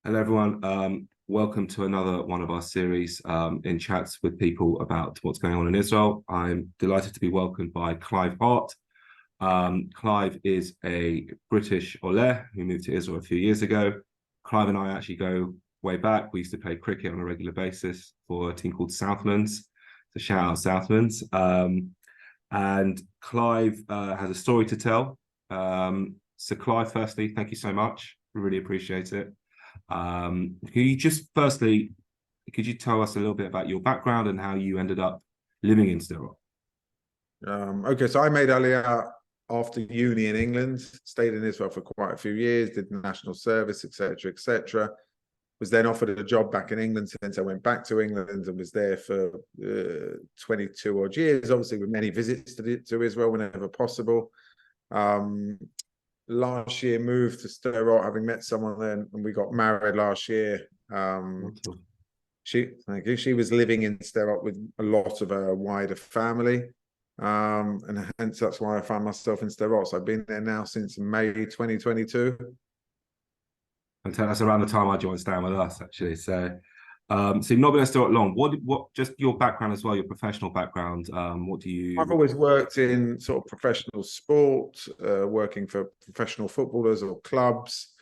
Hello, everyone. Welcome to another one of our series in chats with people about what's going on in Israel. I'm delighted to be welcomed by Clive Hart. Clive is a British Ole who moved to Israel a few years ago. Clive and I actually go way back. We used to play cricket on a regular basis for a team called Southlands. So shout out Southlands. And Clive has a story to tell. So Clive, firstly, thank you so much. We really appreciate it. Could you tell us a little bit about your background and how you ended up living in Sderot? Okay, so I made Aliyah after uni in England, stayed in Israel for quite a few years, did the national service, etc., etc. Was then offered a job back in England since I went back to England and was there for 22 odd years, obviously with many visits to Israel whenever possible. Last year moved to Sderot, having met someone then, and we got married last year. She was living in Sderot with a lot of her wider family, and hence that's why I found myself in Sderot. So I've been there now since May 2022. And that's around the time I joined StandWithUs, actually. So you've not been in Sderot long. What just your background as well, your professional background? What do you? I've always worked in sort of professional sport, working for professional footballers or clubs.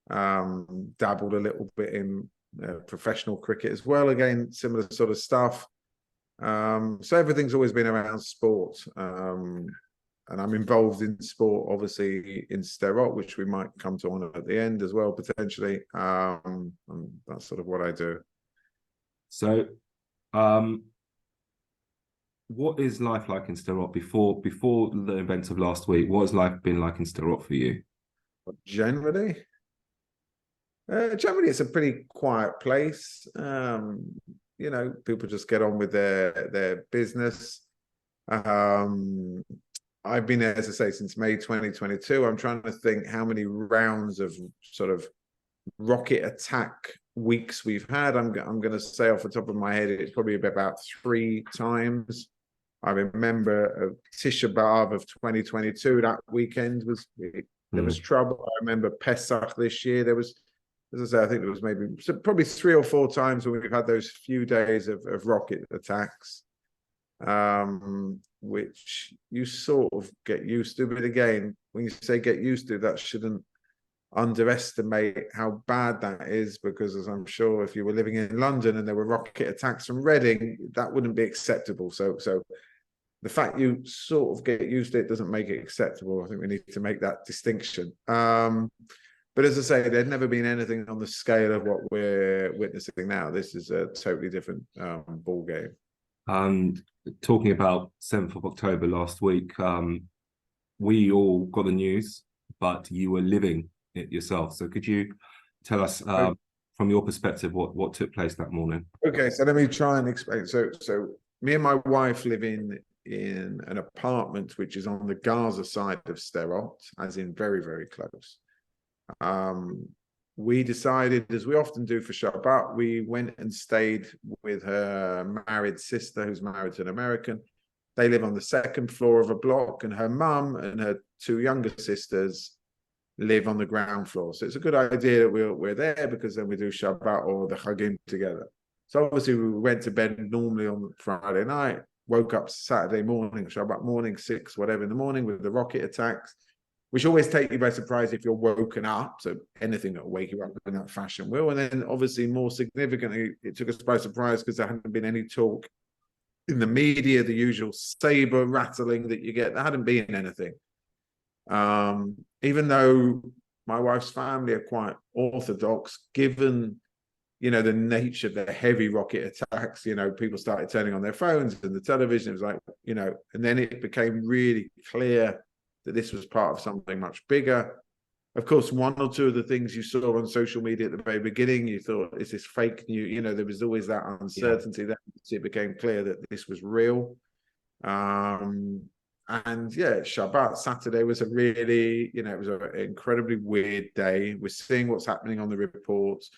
Dabbled a little bit in professional cricket as well. Again, similar sort of stuff. So everything's always been around sport. And I'm involved in sport, obviously, in Sderot, which we might come to on at the end as well, potentially. And that's sort of what I do. So, what is life like in Sderot before the events of last week? What has life been like in Sderot for you? Generally, it's a pretty quiet place. People just get on with their business. I've been there, as I say, since May 2022. I'm trying to think how many rounds of sort of rocket attack weeks we've had. I'm going to say off the top of my head, it's probably about 3 times. I remember Tisha B'Av of 2022. That weekend there was trouble. I remember Pesach this year. There was, as I say, I think there was probably 3 or 4 times when we've had those few days of rocket attacks. Which you sort of get used to. But again, when you say get used to, that shouldn't underestimate how bad that is, because as I'm sure if you were living in London and there were rocket attacks from Reading, that wouldn't be acceptable. So the fact you sort of get used to it doesn't make it acceptable. I think we need to make that distinction. But as I say, there'd never been anything on the scale of what we're witnessing now. This is a totally different ball game. And talking about 7th of October last week, we all got the news, but you were living it yourself. So could you tell us from your perspective what took place that morning? Okay, so let me try and explain. So me and my wife live in an apartment which is on the Gaza side of Sderot, as in very, very close. We decided, as we often do for Shabbat, we went and stayed with her married sister, who's married to an American. They live on the 2nd floor of a block, and her mum and her 2 younger sisters live on the ground floor. So it's a good idea that we're there, because then we do Shabbat or the Chagim together. So obviously we went to bed normally on Friday night, woke up Saturday morning, Shabbat morning, 6, whatever in the morning, with the rocket attacks, which always take you by surprise if you're woken up. So anything that will wake you up in that fashion will. And then obviously more significantly, it took us by surprise because there hadn't been any talk in the media, the usual saber rattling that you get. There hadn't been anything. Even though my wife's family are quite orthodox, given, the nature of the heavy rocket attacks, people started turning on their phones and the television. It was like, and then it became really clear that this was part of something much bigger. Of course, 1 or 2 of the things you saw on social media at the very beginning, you thought, is this fake news? There was always that uncertainty. That it became clear that this was real. And yeah, Shabbat, Saturday was a really, it was an incredibly weird day. We're seeing what's happening on the reports.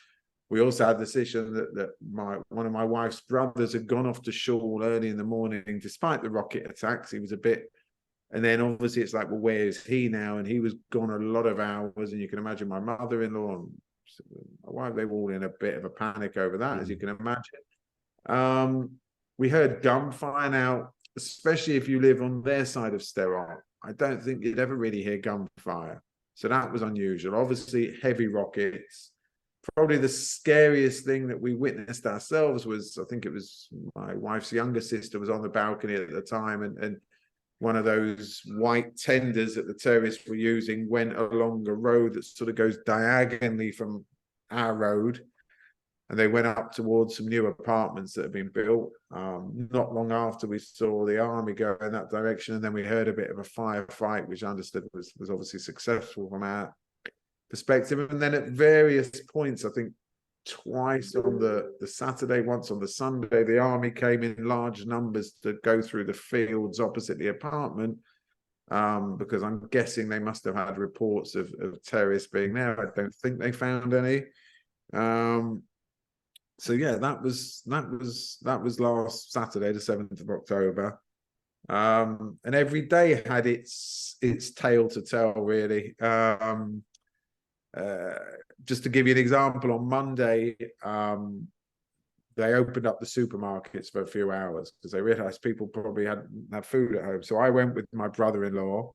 We also had the decision that one of my wife's brothers had gone off to shul early in the morning, despite the rocket attacks. He was a bit. And then obviously it's like, well, where is he now? And he was gone a lot of hours. And you can imagine my mother-in-law, why they were all in a bit of a panic over that, as you can imagine. We heard gunfire. Now, especially if you live on their side of Sderot, I don't think you'd ever really hear gunfire. So that was unusual. Obviously, heavy rockets. Probably the scariest thing that we witnessed ourselves was, I think it was my wife's younger sister was on the balcony at the time, and one of those white tenders that the terrorists were using went along a road that sort of goes diagonally from our road, and they went up towards some new apartments that have been built. Not long after, we saw the army go in that direction, and then we heard a bit of a firefight, which I understood was obviously successful from our perspective. And then at various points, I think twice on the Saturday, once on the Sunday, the army came in large numbers to go through the fields opposite the apartment, because I'm guessing they must have had reports of terrorists being there. I don't think they found any. So yeah, that was last Saturday, the 7th of October. And every day had its tale to tell, really. Just to give you an example, on Monday, they opened up the supermarkets for a few hours because they realized people probably hadn't had food at home. So I went with my brother-in-law,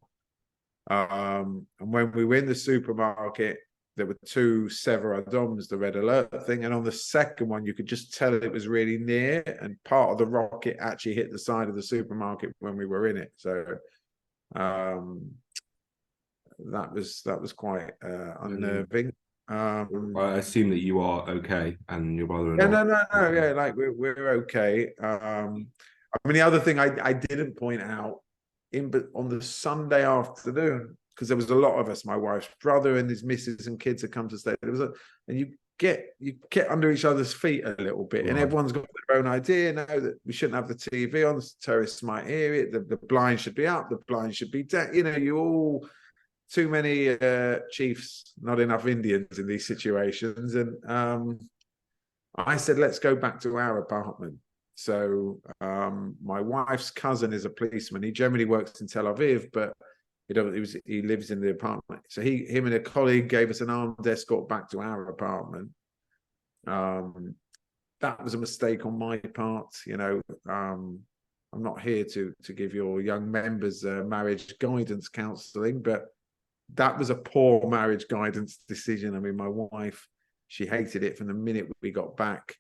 and when we were in the supermarket, there were 2 Sever Adoms, the red alert thing, and on the second one, you could just tell it was really near, and part of the rocket actually hit the side of the supermarket when we were in it. So that was quite unnerving. I assume that you are okay, and your brother-in-law. No. Yeah, like we're okay. I mean, the other thing I didn't point out but on the Sunday afternoon, because there was a lot of us, my wife's brother and his missus and kids had come to stay. And you get under each other's feet a little bit, and everyone's got their own idea. Now that we shouldn't have the TV on, the terrorists might hear it. The blind should be up, the blind should be down. You know, you all too many chiefs, not enough Indians in these situations. And I said, let's go back to our apartment. So my wife's cousin is a policeman. He generally works in Tel Aviv, but he lives in the apartment. So him and a colleague gave us an armed escort back to our apartment. That was a mistake on my part. You know, I'm not here to give your young members marriage guidance counselling, but that was a poor marriage guidance decision. I mean, my wife, she hated it from the minute we got back.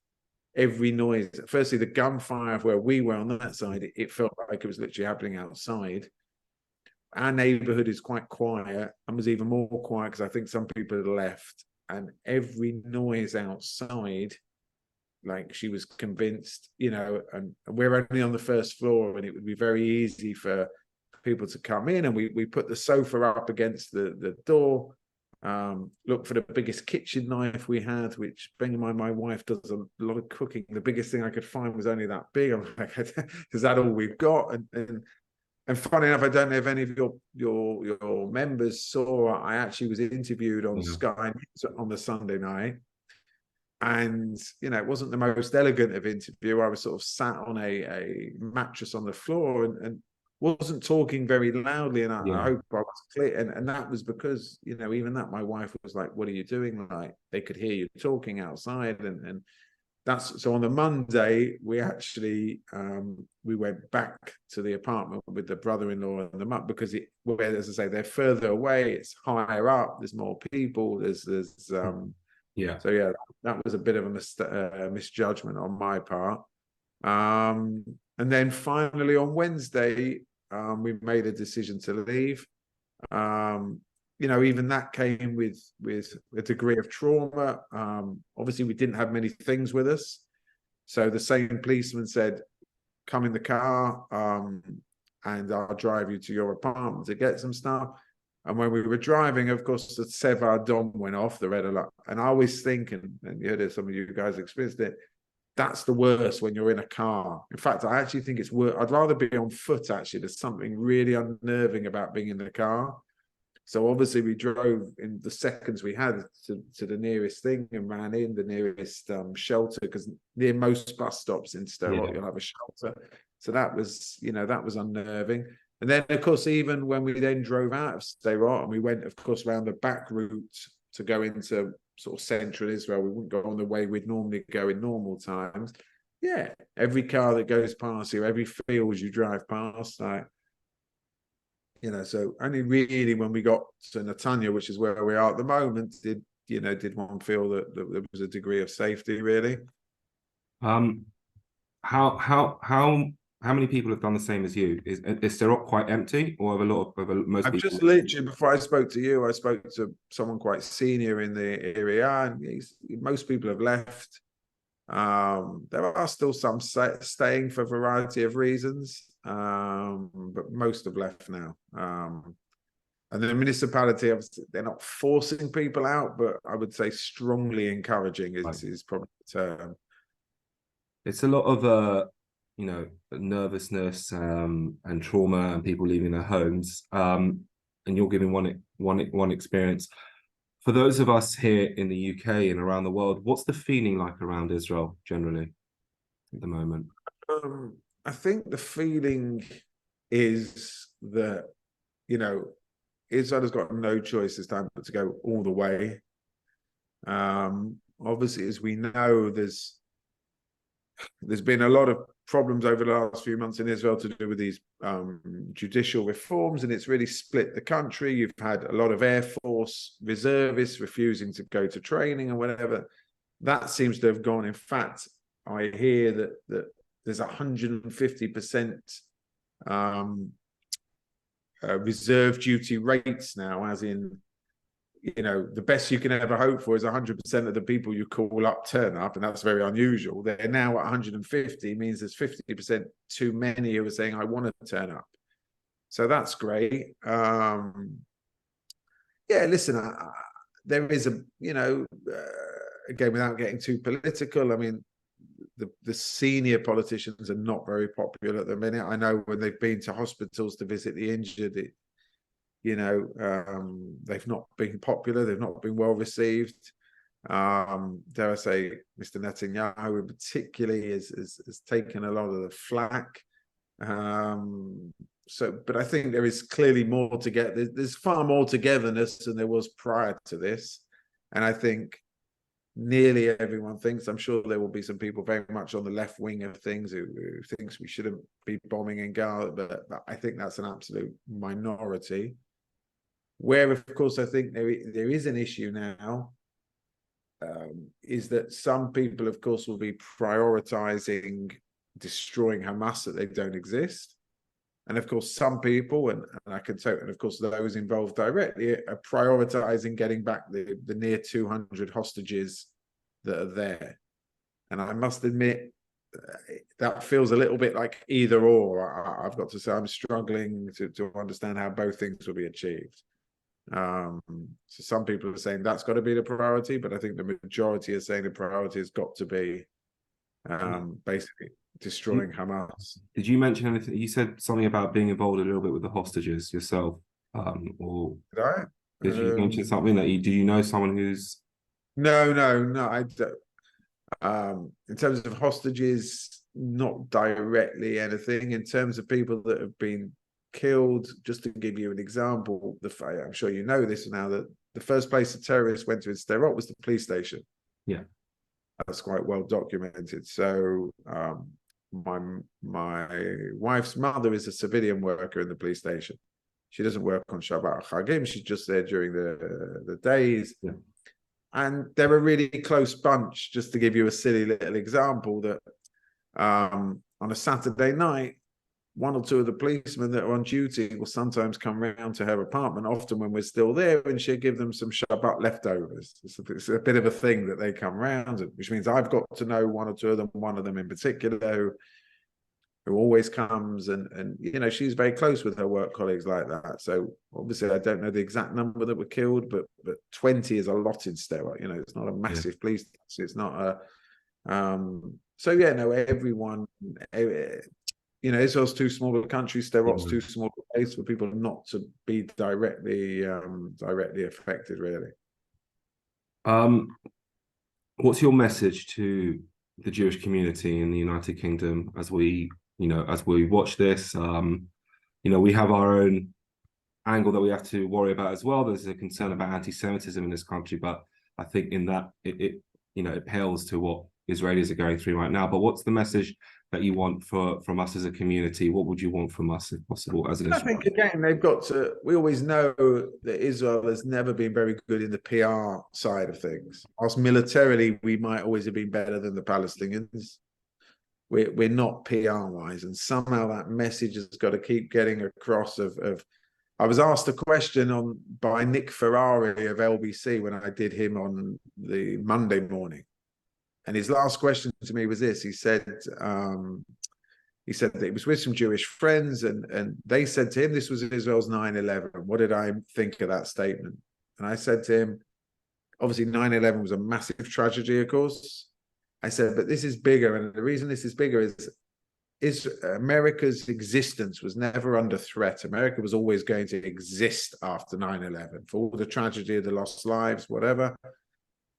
Every noise, firstly, the gunfire where we were on that side, it felt like it was literally happening outside. Our neighborhood is quite quiet, and was even more quiet because I think some people had left. And every noise outside, like, she was convinced, you know, and we're only on the first floor, and it would be very easy for people to come in. And we put the sofa up against the door. Look for the biggest kitchen knife we had, which, bearing in mind, my wife does a lot of cooking. The biggest thing I could find was only that big. I'm like, is that all we've got? And funny enough, I don't know if any of your members saw, I actually was interviewed on Sky News on the Sunday night. And, you know, it wasn't the most elegant of interview. I was sort of sat on a mattress on the floor and wasn't talking very loudly, and I hope I was clear. And that was because, you know, even that, my wife was like, what are you doing? Like, they could hear you talking outside. And that's, so on the Monday, we actually, we went back to the apartment with the brother-in-law and the mum, because as I say, they're further away, it's higher up, there's more people, so yeah, that was a bit of a misjudgment on my part. And then finally on Wednesday, we made a decision to leave. You know, even that came with a degree of trauma. Obviously, we didn't have many things with us. So the same policeman said, come in the car, and I'll drive you to your apartment to get some stuff. And when we were driving, of course, the Sever Dom went off, the red alert. And I always think, and you heard it, some of you guys experienced it, that's the worst when you're in a car. In fact, I actually think it's worse. I'd rather be on foot, actually. There's something really unnerving about being in the car. So obviously we drove in the seconds we had to the nearest thing and ran in the nearest shelter, because near most bus stops in Sderot, you'll have a shelter. So that was, you know, that was unnerving. And then, of course, even when we then drove out of Sderot and we went, of course, around the back route to go into sort of central Israel. We wouldn't go on the way we'd normally go in normal times. Yeah, every car that goes past you, every field you drive past, like, you know, so only really when we got to Netanya, which is where we are at the moment, did one feel that there was a degree of safety, really. Um, how many people have done the same as you? Is Sderot quite empty, or have a lot of most I've people? just literally, before I spoke to you, I spoke to someone quite senior in the area, and most people have left. There are still some staying for a variety of reasons, but most have left now. And the municipality, they're not forcing people out, but I would say strongly encouraging is probably the term. It's a lot of nervousness and trauma and people leaving their homes. And you're giving one experience. For those of us here in the UK and around the world, what's the feeling like around Israel generally at the moment? I think the feeling is that, Israel has got no choice this time but to go all the way. Obviously, as we know, there's been a lot of problems over the last few months in Israel to do with these judicial reforms, and it's really split the country. You've had a lot of Air Force reservists refusing to go to training and whatever. That seems to have gone. In fact, I hear that there's 150% reserve duty rates now, as in, the best you can ever hope for is 100% of the people you call up turn up, and that's very unusual. They're now at 150, means there's 50% too many who are saying, I want to turn up. So that's great. Yeah, listen, there is again, without getting too political, I mean, the senior politicians are not very popular at the minute. I know when they've been to hospitals to visit the injured, they've not been popular. They've not been well received. Dare I say, Mr. Netanyahu particularly has taken a lot of the flack. But I think there is clearly more to get. There's far more togetherness than there was prior to this, and I think nearly everyone thinks. I'm sure there will be some people very much on the left wing of things who thinks we shouldn't be bombing in Gaza, but I think that's an absolute minority. Where, of course, I think there is an issue now, is that some people, of course, will be prioritizing destroying Hamas, that they don't exist. And of course, some people, and I can tell, and of course, those involved directly, are prioritizing getting back the near 200 hostages that are there. And I must admit, that feels a little bit like either or. I've got to say, I'm struggling to understand how both things will be achieved. So some people are saying that's got to be the priority, but I think the majority are saying the priority has got to be basically destroying Hamas. Did you mention anything? You said something about being involved a little bit with the hostages yourself, or Did I? did you mention something that do you know someone who's? No, I don't. In terms of hostages, not directly anything. In terms of people that have been killed, just to give you an example, I'm sure you know this now, that the first place the terrorists went to in Sderot was the police station. Yeah, that's quite well documented. So my wife's mother is a civilian worker in the police station. She doesn't work on Shabbat Chagim. She's just there during the days. yeah. And they're a really close bunch. Just to give you a silly little example, that on a Saturday night, one or two of the policemen that are on duty will sometimes come round to her apartment, often when we're still there, and she'll give them some Shabbat leftovers. It's a bit of a thing that they come round, which means I've got to know one or two of them, one of them in particular, who always comes, and she's very close with her work colleagues like that. So obviously I don't know the exact number that were killed, but 20 is a lot in Sderot. It's not a massive police. It's not a so yeah, no, everyone, Israel's too small a country, Sderot's too small a place for people not to be directly affected, really. What's your message to the Jewish community in the United Kingdom as we watch this? We have our own angle that we have to worry about as well. There's a concern about anti-Semitism in this country, but I think in that it pales to what Israelis are going through right now. But what's the message that you want from us as a community? What would you want from us, if possible, as an I Israel? think again they've got to. We always know that Israel has never been very good in the PR side of things. Whilst militarily we might always have been better than the Palestinians, we're not PR wise, and somehow that message has got to keep getting across. I was asked a question by Nick Ferrari of LBC when I did him on the Monday morning, and his last question to me was this. He said that he was with some Jewish friends, and they said to him, this was Israel's 9/11. What did I think of that statement? And I said to him, obviously 9/11 was a massive tragedy, of course. I said, but this is bigger. And the reason this is bigger is America's existence was never under threat. America was always going to exist after 9/11 for all the tragedy of the lost lives, whatever.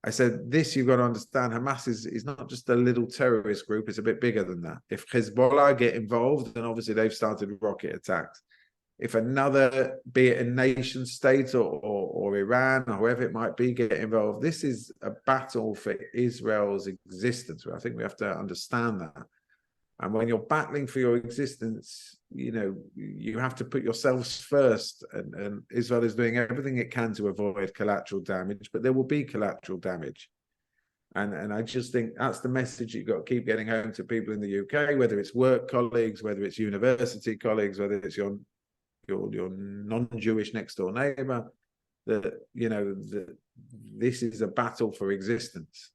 I said, this you've got to understand, Hamas is not just a little terrorist group, it's a bit bigger than that. If Hezbollah get involved, then obviously they've started rocket attacks. If another, be it a nation state or Iran or whoever it might be, get involved, this is a battle for Israel's existence. I think we have to understand that. And when you're battling for your existence, you have to put yourselves first. And Israel is doing everything it can to avoid collateral damage, but there will be collateral damage. And I just think that's the message you've got to keep getting home to people in the UK, whether it's work colleagues, whether it's university colleagues, whether it's your non-Jewish next door neighbor, that this is a battle for existence.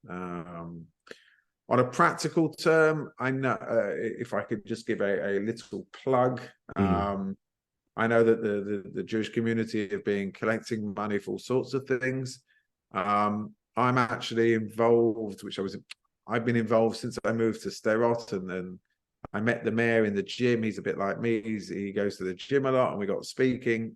On a practical term, I know if I could just give a little plug, I know that the Jewish community have been collecting money for all sorts of things. I'm actually involved, I've been involved since I moved to Sderot, and I met the mayor in the gym. He's a bit like me. He goes to the gym a lot, and we got speaking.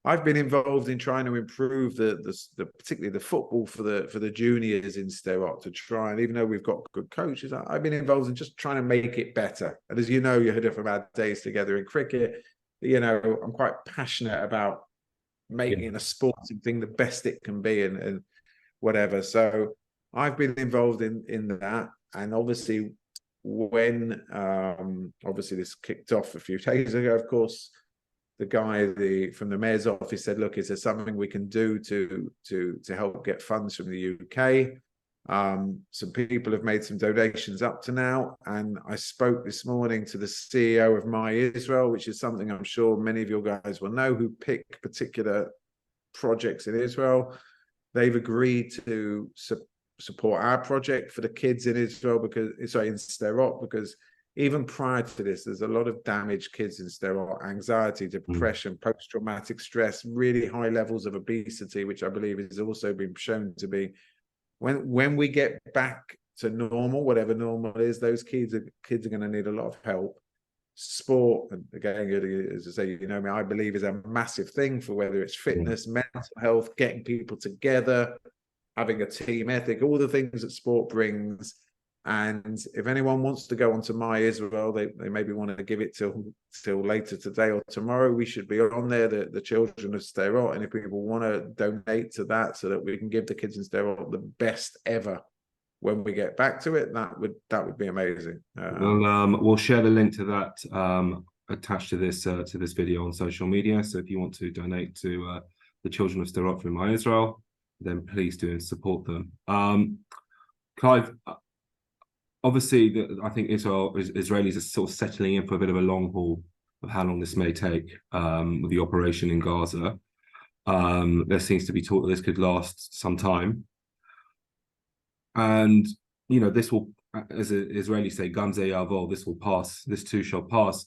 I've been involved in trying to improve particularly the football for the juniors in Sderot, to try, and even though we've got good coaches, I've been involved in just trying to make it better. And as you know, you heard from our days together in cricket, I'm quite passionate about making a sporting thing the best it can be, and whatever. So I've been involved in that, and obviously when obviously this kicked off a few days ago, of course, the guy from the mayor's office said, look, is there something we can do to help get funds from the UK? Some people have made some donations up to now, and I spoke this morning to the CEO of My Israel, which is something I'm sure many of your guys will know, who pick particular projects in Israel. They've agreed to support our project for the kids in Israel, in Sderot, because even prior to this, there's a lot of damaged kids in Sderot, anxiety, depression, post-traumatic stress, really high levels of obesity, which I believe has also been shown to be, when we get back to normal, whatever normal is, those kids are going to need a lot of help. Sport, and again, as I say, me, I believe is a massive thing for whether it's fitness, mental health, getting people together, having a team ethic, all the things that sport brings. And if anyone wants to go onto My Israel, they maybe want to give it till later today or tomorrow. We should be on there, the children of Sderot, and if people want to donate to that so that we can give the kids in Sderot the best ever when we get back to it, that would be amazing. We'll share the link to that attached to this video on social media. So if you want to donate to the children of Sderot through My Israel, then please do and support them. Clive, obviously, I think Israelis are sort of settling in for a bit of a long haul of how long this may take with the operation in Gaza. There seems to be talk that this could last some time. And, this will, as the Israelis say, Gam ze ya'avor, this will pass, this too shall pass.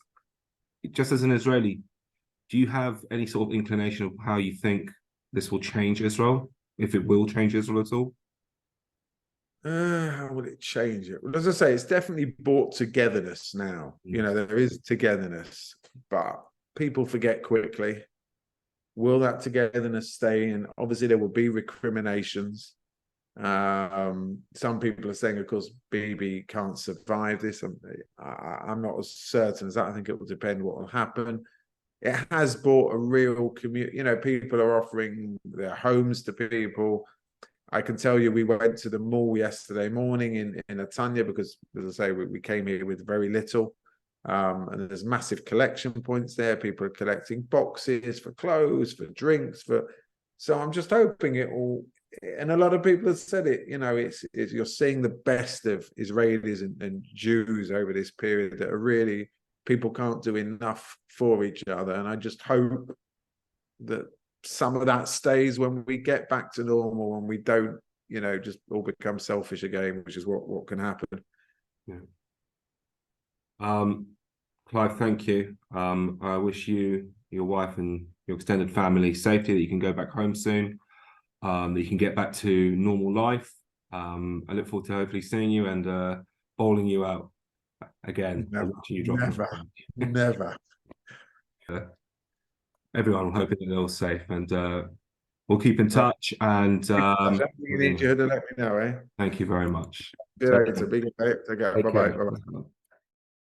Just as an Israeli, do you have any sort of inclination of how you think this will change Israel, if it will change Israel at all? How will it change it? Well, as I say, it's definitely brought togetherness now. There is togetherness, but people forget quickly. Will that togetherness stay? And obviously there will be recriminations. Some people are saying, of course, Bibi can't survive this. I'm not as certain as that. I think it will depend what will happen. It has brought a real community. People are offering their homes to people. I can tell you, we went to the mall yesterday morning in Atanya because, as I say, we came here with very little. And there's massive collection points there. People are collecting boxes for clothes, for drinks, so I'm just hoping it all. And a lot of people have said it, it's you're seeing the best of Israelis and Jews over this period that are really, people can't do enough for each other. And I just hope that some of that stays when we get back to normal and we don't, just all become selfish again, which is what can happen. Yeah. Clive, thank you. I wish you, your wife and your extended family safety, that you can go back home soon, that you can get back to normal life. I look forward to hopefully seeing you and bowling you out again. Never. Everyone, I'm hoping that they're all safe, and we'll keep in touch. And you need to let me know, eh? Thank you very much. See you later. Be good. Bye bye.